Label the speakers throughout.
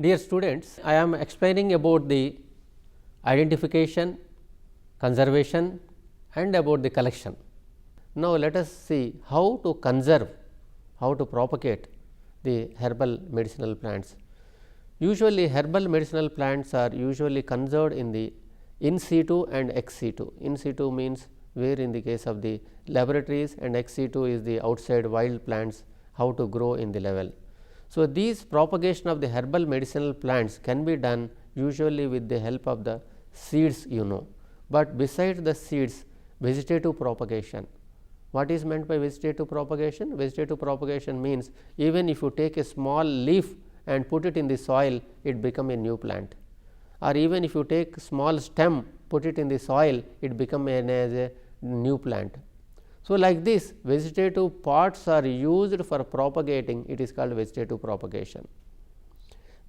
Speaker 1: Dear students, I am explaining about the identification, conservation and about the collection. Now, let us see how to conserve, how to propagate the herbal medicinal plants. Usually, herbal medicinal plants are usually conserved in the in situ and ex situ. In situ means where in the case of the laboratories, and ex situ is the outside wild plants, how to grow in the level. So, these propagation of the herbal medicinal plants can be done usually with the help of the seeds, but besides the seeds, vegetative propagation. What is meant by vegetative propagation? Vegetative propagation means even if you take a small leaf and put it in the soil, it become a new plant, or even if you take small stem, put it in the soil, it become as a new plant. So, like this vegetative parts are used for propagating, it is called vegetative propagation.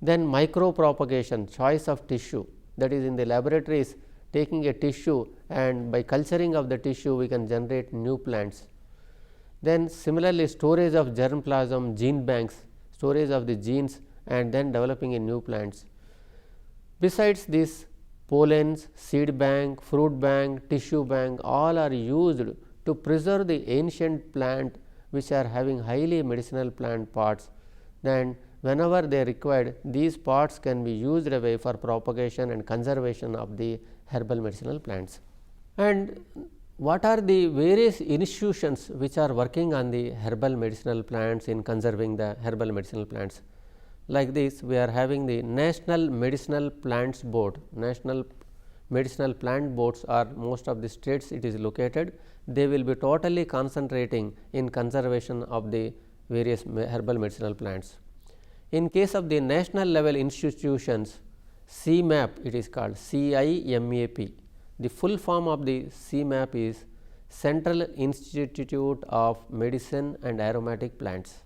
Speaker 1: Then micro propagation, choice of tissue, that is in the laboratories, taking a tissue and by culturing of the tissue we can generate new plants. Then similarly storage of germ plasm, gene banks, storage of the genes and then developing a new plants. Besides this, pollens, seed bank, fruit bank, tissue bank, all are used to preserve the ancient plant which are having highly medicinal plant parts. Then whenever they are required, these parts can be used away for propagation and conservation of the herbal medicinal plants. And what are the various institutions which are working on the herbal medicinal plants in conserving the herbal medicinal plants? Like this, we are having the National Medicinal Plants Board. National Medicinal Plant Boards are most of the states it is located. They will be totally concentrating in conservation of the various herbal medicinal plants. In case of the national level institutions, CIMAP it is called, CIMAP. The full form of the CIMAP is Central Institute of Medicine and Aromatic Plants.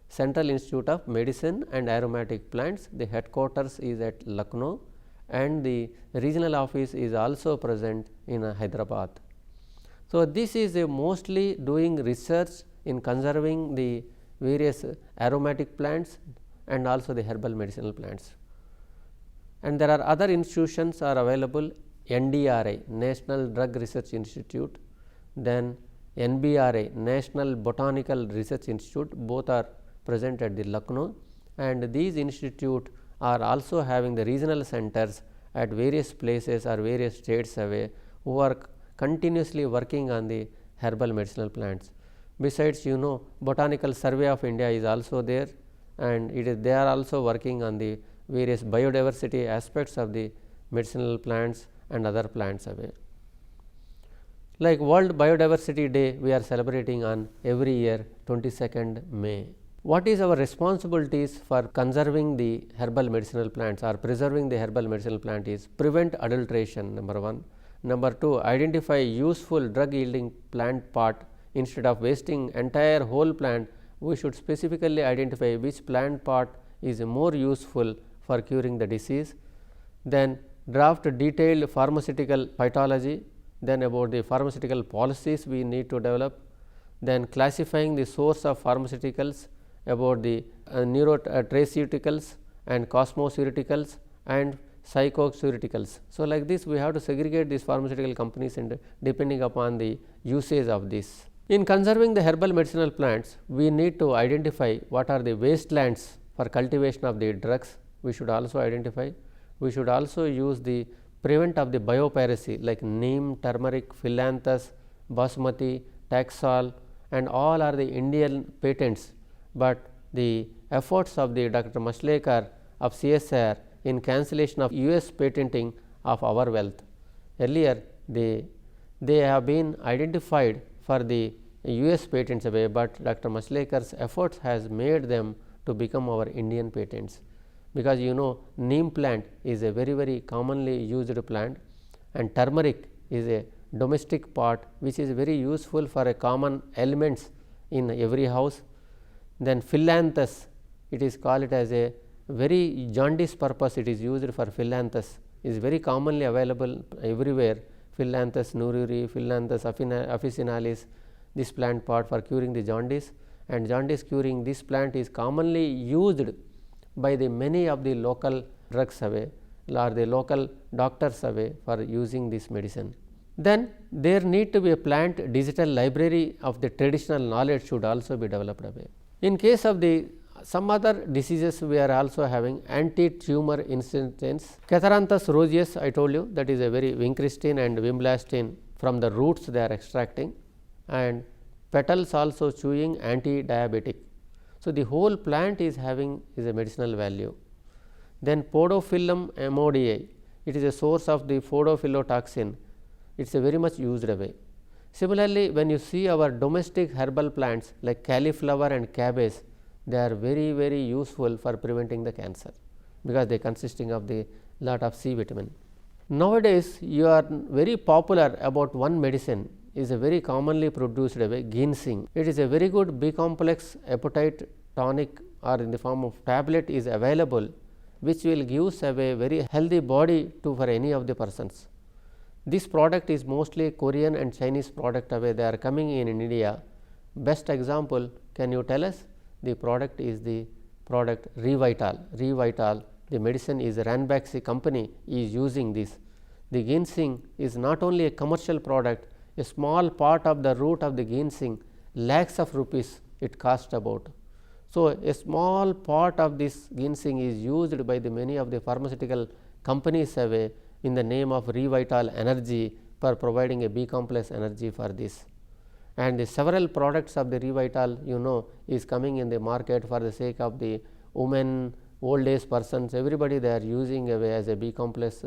Speaker 1: Central Institute of Medicine and Aromatic Plants, the headquarters is at Lucknow and the regional office is also present in Hyderabad. So, this is a mostly doing research in conserving the various aromatic plants and also the herbal medicinal plants. And there are other institutions are available, NDRI, National Drug Research Institute, then NBRI, National Botanical Research Institute, both are present at the Lucknow, and these institutes are also having the regional centers at various places or various states away, who are continuously working on the herbal medicinal plants. Besides, Botanical Survey of India is also there, and they are also working on the various biodiversity aspects of the medicinal plants and other plants away. Like World Biodiversity Day, we are celebrating on every year 22nd May. What is our responsibilities for conserving the herbal medicinal plants or preserving the herbal medicinal plant is prevent adulteration, number 1. Number 2, identify useful drug yielding plant part. Instead of wasting entire whole plant, we should specifically identify which plant part is more useful for curing the disease. Then draft detailed pharmaceutical phytology, then about the pharmaceutical policies we need to develop, then classifying the source of pharmaceuticals, about the neurotraceuticals and cosmoceuticals and psychoceuticals. So, like this we have to segregate these pharmaceutical companies and depending upon the usage of this. In conserving the herbal medicinal plants, we need to identify what are the wastelands for cultivation of the drugs. We should also identify. We should also use the prevent of the biopiracy like neem, turmeric, phyllanthus, basmati, taxol, and all are the Indian patents, but the efforts of the Dr. Mashlekar of CSIR in cancellation of US patenting of our wealth. Earlier they have been identified for the US patents away, but Dr. Mashlekar's efforts has made them to become our Indian patents, because neem plant is a very commonly used plant, and turmeric is a domestic part which is very useful for a common elements in every house. Then phyllanthus, it is called it as a very jaundice purpose, it is used for phyllanthus, is very commonly available everywhere. Phyllanthus nururi, Phyllanthus officinalis, this plant part for curing the jaundice, and jaundice curing this plant is commonly used by the many of the local drugs away or the local doctors away for using this medicine. Then there need to be a plant digital library of the traditional knowledge should also be developed away. In case of the some other diseases, we are also having anti-tumor instance. Catharanthus roseus, I told you, that is a very vincristine and vinblastine from the roots they are extracting, and petals also chewing anti-diabetic. So, the whole plant is having a medicinal value. Then Podophyllum amodii, it is a source of the podophylltoxin, it is a very much used away. Similarly, when you see our domestic herbal plants like cauliflower and cabbage, they are very, very useful for preventing the cancer, because they consisting of the lot of C vitamin. Nowadays, you are very popular about one medicine is a very commonly produced away, ginseng. It is a very good B complex appetite tonic or in the form of tablet is available, which will give a very healthy body to for any of the persons. This product is mostly Korean and Chinese product away, they are coming in India. Best example, can you tell us? The product is the product Revital. Revital, the medicine is Ranbaxy company is using this. The ginseng is not only a commercial product, a small part of the root of the ginseng lakhs of rupees it cost about. So, a small part of this ginseng is used by the many of the pharmaceutical companies away in the name of Revital Energy for providing a B complex energy for this. And the several products of the Revital is coming in the market for the sake of the women, old age persons, everybody they are using away as a B complex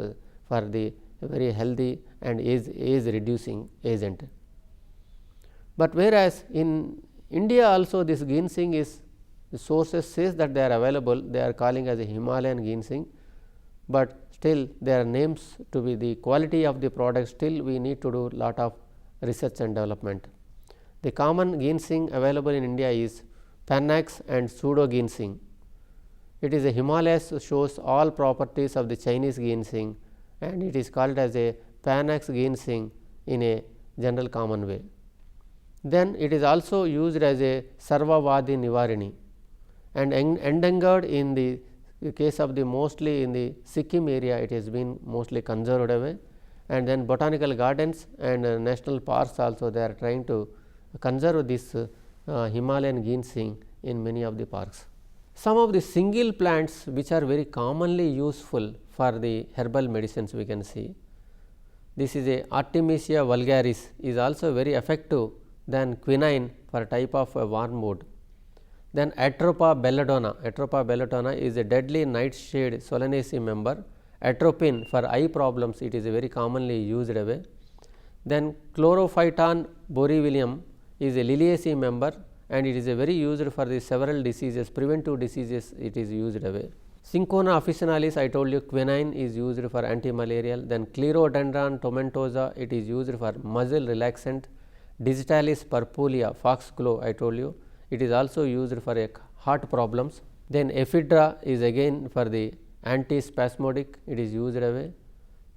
Speaker 1: for the very healthy and age reducing agent. But whereas in India also this ginseng is, the sources says that they are available, they are calling as a Himalayan ginseng, but still their names to be the quality of the product, still we need to do lot of research and development. The common ginseng available in India is Panax and pseudo ginseng. It is a Himalayas shows all properties of the Chinese ginseng, and it is called as a Panax ginseng in a general common way. Then it is also used as a Sarvavadi Nivarini and endangered in the case of the mostly in the Sikkim area, it has been mostly conserved away, and then botanical gardens and national parks also they are trying to conserve this Himalayan ginseng in many of the parks. Some of the single plants which are very commonly useful for the herbal medicines we can see. This is a Artemisia vulgaris is also very effective than quinine for type of wormwood. Then Atropa belladonna. Atropa belladonna is a deadly nightshade solanaceae member. Atropine for eye problems, it is a very commonly used away. Then Chlorophyton boryvillum is a liliaceae member, and it is a very used for the several diseases, preventive diseases it is used away. Cinchona officinalis, I told you quinine is used for anti-malarial. Then Clerodendron tomentosa, it is used for muscle relaxant. Digitalis purpulea, foxglove, I told you, it is also used for heart problems. Then Ephedra is again for the antispasmodic, it is used away.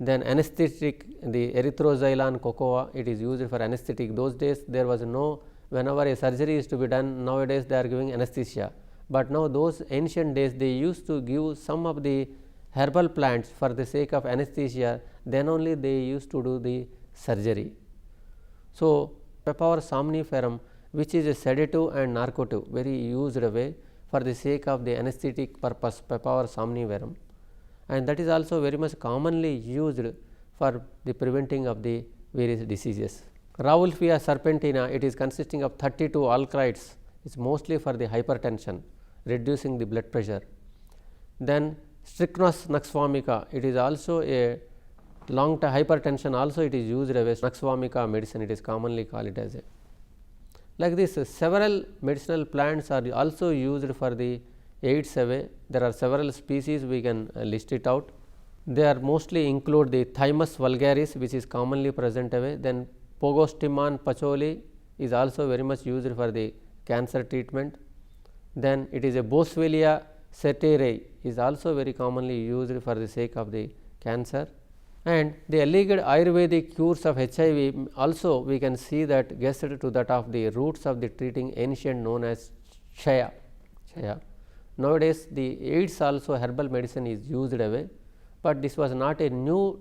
Speaker 1: Then anesthetic, the Erythroxylon cocoa, it is used for anesthetic. Those days there was no, whenever a surgery is to be done, nowadays they are giving anesthesia. But now those ancient days they used to give some of the herbal plants for the sake of anesthesia, then only they used to do the surgery. So, Papaver somniferum, which is a sedative and narcotic, very used away for the sake of the anesthetic purpose, Papaver somniferum, and that is also very much commonly used for the preventing of the various diseases. Rauwolfia serpentina, it is consisting of 32 alkaloids, it is mostly for the hypertension, reducing the blood pressure. Then Strychnos nux vomica, it is also a long term hypertension, also it is used as nux vomica medicine, it is commonly called it as a. Like this, several medicinal plants are also used for the AIDS away. There are several species, we can list it out. They are mostly include the Thymus vulgaris, which is commonly present away. Then Pogostemon patchouli is also very much used for the cancer treatment. Then it is a Boswellia ceterei is also very commonly used for the sake of the cancer. And the alleged Ayurvedic cures of HIV also we can see that guessed to that of the roots of the treating ancient known as Chaya. nowadays the AIDS also herbal medicine is used away, but this was not a new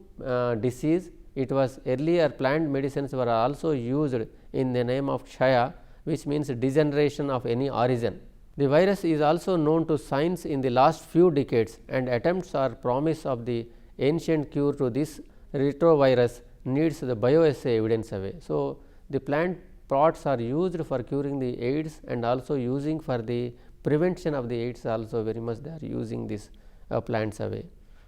Speaker 1: disease. It was earlier plant medicines were also used in the name of Kshaya, which means degeneration of any origin. The virus is also known to science in the last few decades, and attempts or promise of the ancient cure to this retrovirus needs the bioassay evidence away. So, the plant pots are used for curing the AIDS and also using for the prevention of the AIDS also very much they are using this plants away,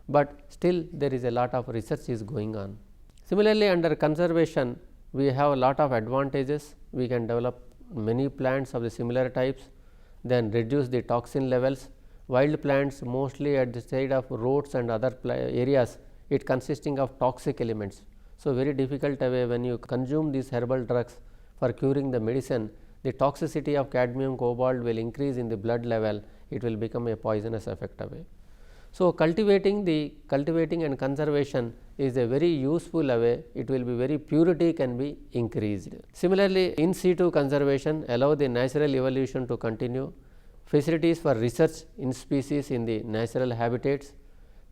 Speaker 1: but still there is a lot of research is going on. Similarly, under conservation we have a lot of advantages. We can develop many plants of the similar types, then reduce the toxin levels. Wild plants mostly at the side of roads and other areas, it consisting of toxic elements. So, very difficult way when you consume these herbal drugs for curing the medicine, the toxicity of cadmium cobalt will increase in the blood level, it will become a poisonous effect away. So, cultivating and conservation is a very useful way, it will be very purity can be increased. Similarly, in situ conservation allow the natural evolution to continue, facilities for research in species in the natural habitats,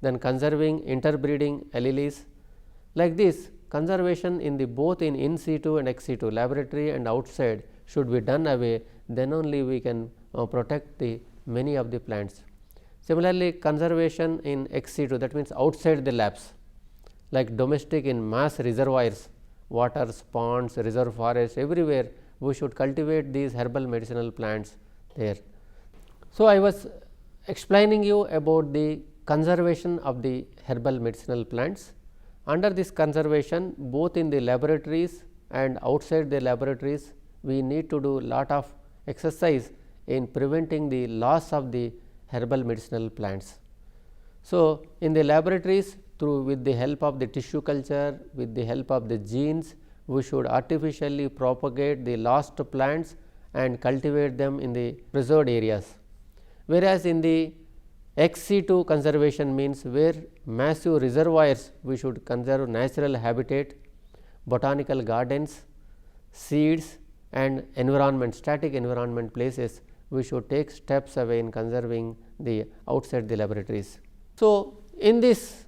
Speaker 1: then conserving interbreeding alleles. Like this, conservation in the both in situ and ex situ, laboratory and outside should be done away, then only we can protect the many of the plants. Similarly, conservation in ex situ, that means outside the labs, like domestic in mass reservoirs, waters, ponds, reserve forests, everywhere we should cultivate these herbal medicinal plants there. So, I was explaining you about the conservation of the herbal medicinal plants. Under this conservation, both in the laboratories and outside the laboratories, we need to do lot of exercise in preventing the loss of the herbal medicinal plants. So, in the laboratories, through with the help of the tissue culture, with the help of the genes, we should artificially propagate the lost plants and cultivate them in the preserved areas. Whereas, in the ex situ conservation means where massive reservoirs we should conserve natural habitat, botanical gardens, seeds and environment, static environment places, we should take steps away in conserving the outside the laboratories. So, in this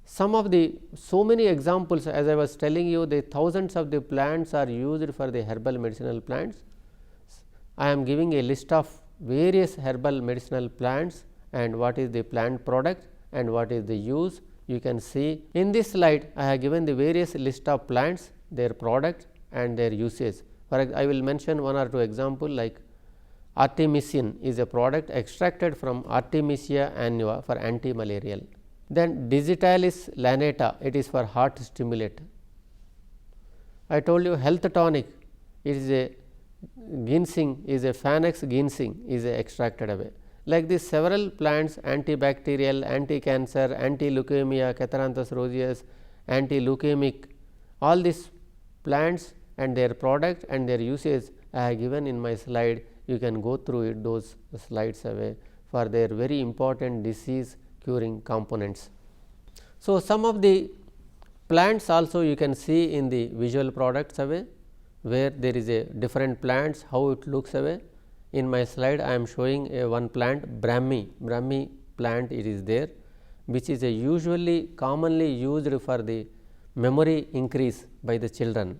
Speaker 1: some of the so many examples, as I was telling you, the thousands of the plants are used for the herbal medicinal plants. I am giving a list of various herbal medicinal plants and what is the plant product and what is the use. You can see in this slide I have given the various list of plants, their product and their usage. I will mention one or two example like artemisinin is a product extracted from Artemisia annua for anti-malarial. Then digitalis lanata, it is for heart stimulate. I told you health tonic, it is a ginseng, is a Phanex ginseng is a extracted away. Like this several plants, antibacterial, anti-cancer, anti-leukemia, Catharanthus roseus, anti-leukemic, all these plants and their product and their usage I have given in my slide. You can go through it, those slides away for their very important disease curing components. So, some of the plants also you can see in the visual products away, where there is a different plants, how it looks away. In my slide I am showing a one plant Brahmi plant, it is there, which is a usually commonly used for the memory increase by the children.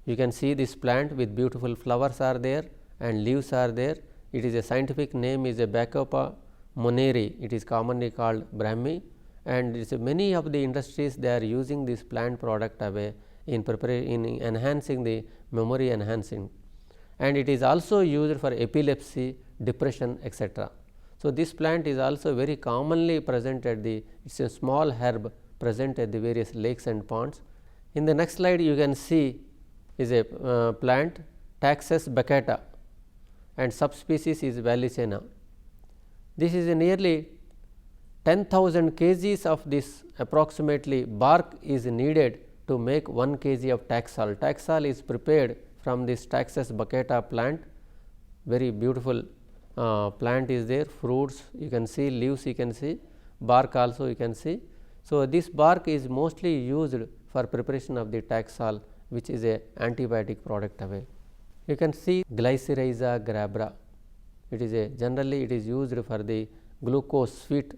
Speaker 1: You can see this plant with beautiful flowers are there and leaves are there. It is a scientific name is a Bacopa moneri, it is commonly called Brahmi, and it is many of the industries they are using this plant product away in enhancing the memory enhancing, and it is also used for epilepsy, depression, etc. So, this plant is also very commonly present at the, it is a small herb present at the various lakes and ponds. In the next slide you can see is a plant Taxus baccata and subspecies is Valicena. This is a nearly 10,000 kgs of this approximately bark is needed to make 1 kg of Taxol. Taxol is prepared from this Taxus baccata plant, very beautiful plant is there, fruits you can see, leaves you can see, bark also you can see. So, this bark is mostly used for preparation of the Taxol, which is a antibiotic product away. You can see Glycyrrhiza glabra, It is generally it is used for the glucose sweet.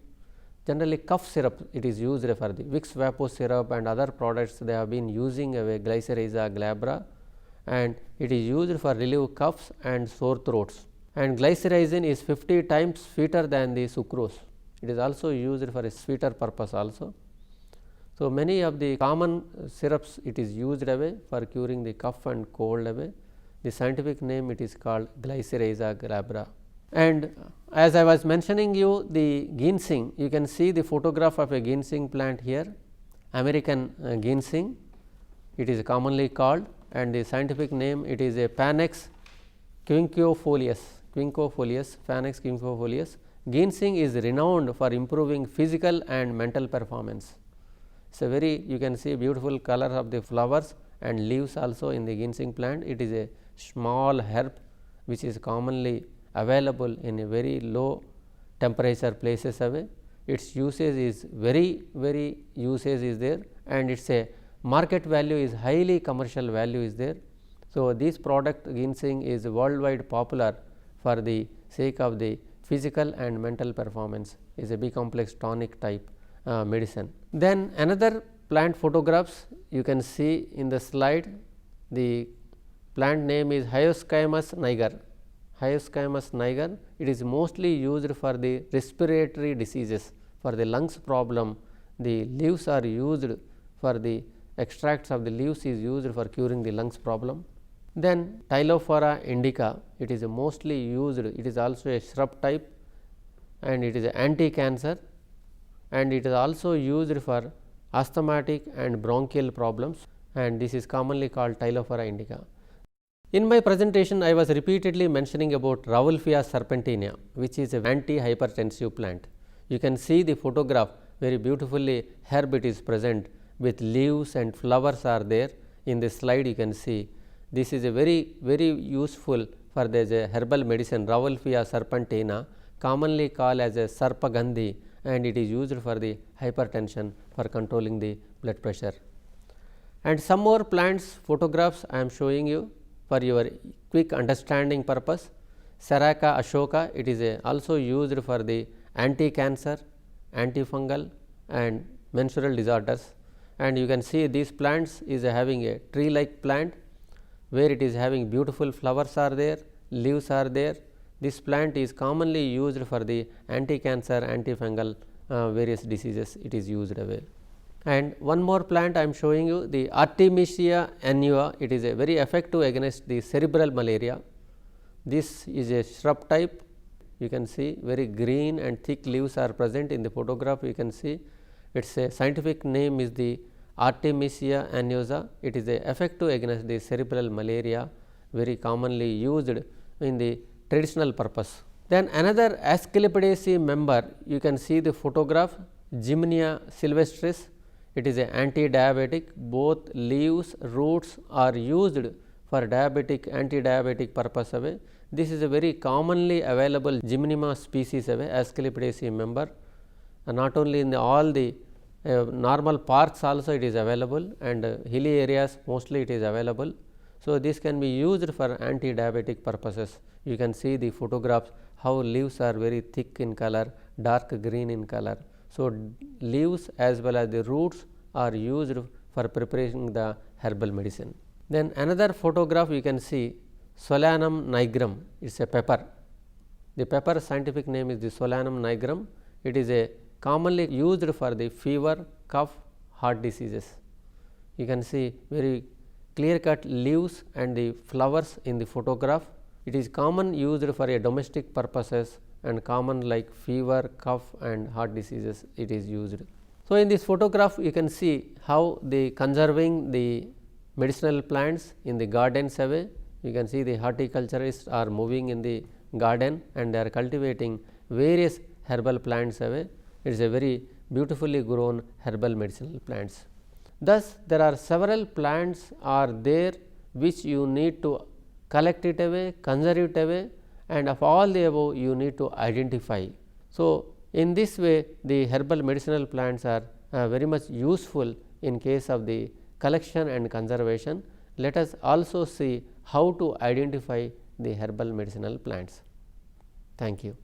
Speaker 1: Generally cough syrup it is used for the Vicks Vapor syrup and other products they have been using Glycyrrhiza glabra, and it is used for relieve coughs and sore throats. And glycyrrhizin is 50 times sweeter than the sucrose. It is also used for a sweeter purpose also. So, many of the common syrups it is used for curing the cough and cold The scientific name it is called Glycyrrhiza glabra. And as I was mentioning you the ginseng, you can see the photograph of a ginseng plant here, American ginseng it is commonly called, and the scientific name it is a Panax quinquefolius, Panax quinquefolius. Ginseng is renowned for improving physical and mental performance. It is a very, you can see beautiful color of the flowers and leaves also in the ginseng plant. It is a small herb which is commonly available in a very low temperature places Its usage is very usage is there, and its a market value is highly commercial value is there. So, this product ginseng is worldwide popular for the sake of the physical and mental performance, is a B complex tonic type medicine. Then another plant photographs you can see in the slide. The plant name is Hyoscyamus niger. Hyoscyamus niger, it is mostly used for the respiratory diseases. For the lungs problem, the leaves are used for the extracts of the leaves is used for curing the lungs problem. Then Tylophora indica, it is mostly used, it is also a shrub type and it is anti-cancer, and it is also used for asthmatic and bronchial problems, and this is commonly called Tylophora indica. In my presentation, I was repeatedly mentioning about Rauwolfia serpentina, which is an anti-hypertensive plant. You can see the photograph, very beautifully herb it is present with leaves and flowers are there. In this slide you can see this is a very useful for the herbal medicine Rauwolfia serpentina, commonly called as a Sarpagandhi, and it is used for the hypertension for controlling the blood pressure. And some more plants photographs I am showing you for your quick understanding purpose. Serraca ashoka, it is also used for the anti-cancer, antifungal and menstrual disorders, and you can see these plants is having a tree like plant where it is having beautiful flowers are there, leaves are there. This plant is commonly used for the anti-cancer, antifungal various diseases it is used away. And one more plant I am showing you, the Artemisia annua, it is a very effective against the cerebral malaria. This is a shrub type, you can see very green and thick leaves are present in the photograph. You can see its a scientific name is the Artemisia annuosa. It is a effective against the cerebral malaria, very commonly used in the traditional purpose. Then another Asclepiadaceae member, you can see the photograph, Gymnea sylvestris. It is a anti-diabetic, both leaves, roots are used for diabetic, anti-diabetic purpose away. This is a very commonly available Gymnema species away, Asclepiadaceae member. Not only in all the normal parks also it is available, and hilly areas mostly it is available. So, this can be used for anti-diabetic purposes. You can see the photographs how leaves are very thick in color, dark green in color. So, leaves as well as the roots are used for preparing the herbal medicine. Then another photograph you can see Solanum nigrum, it is a pepper. The pepper scientific name is the Solanum nigrum. It is a commonly used for the fever, cough, heart diseases. You can see very clear cut leaves and the flowers in the photograph. It is common used for a domestic purposes and common like fever, cough and heart diseases it is used. So, in this photograph you can see how the conserving the medicinal plants in the gardens away. You can see the horticulturists are moving in the garden and they are cultivating various herbal plants away. It is a very beautifully grown herbal medicinal plants. Thus, there are several plants are there which you need to collect it away, conserve it away, and of all the above you need to identify. So, in this way the herbal medicinal plants are very much useful in case of the collection and conservation. Let us also see how to identify the herbal medicinal plants. Thank you.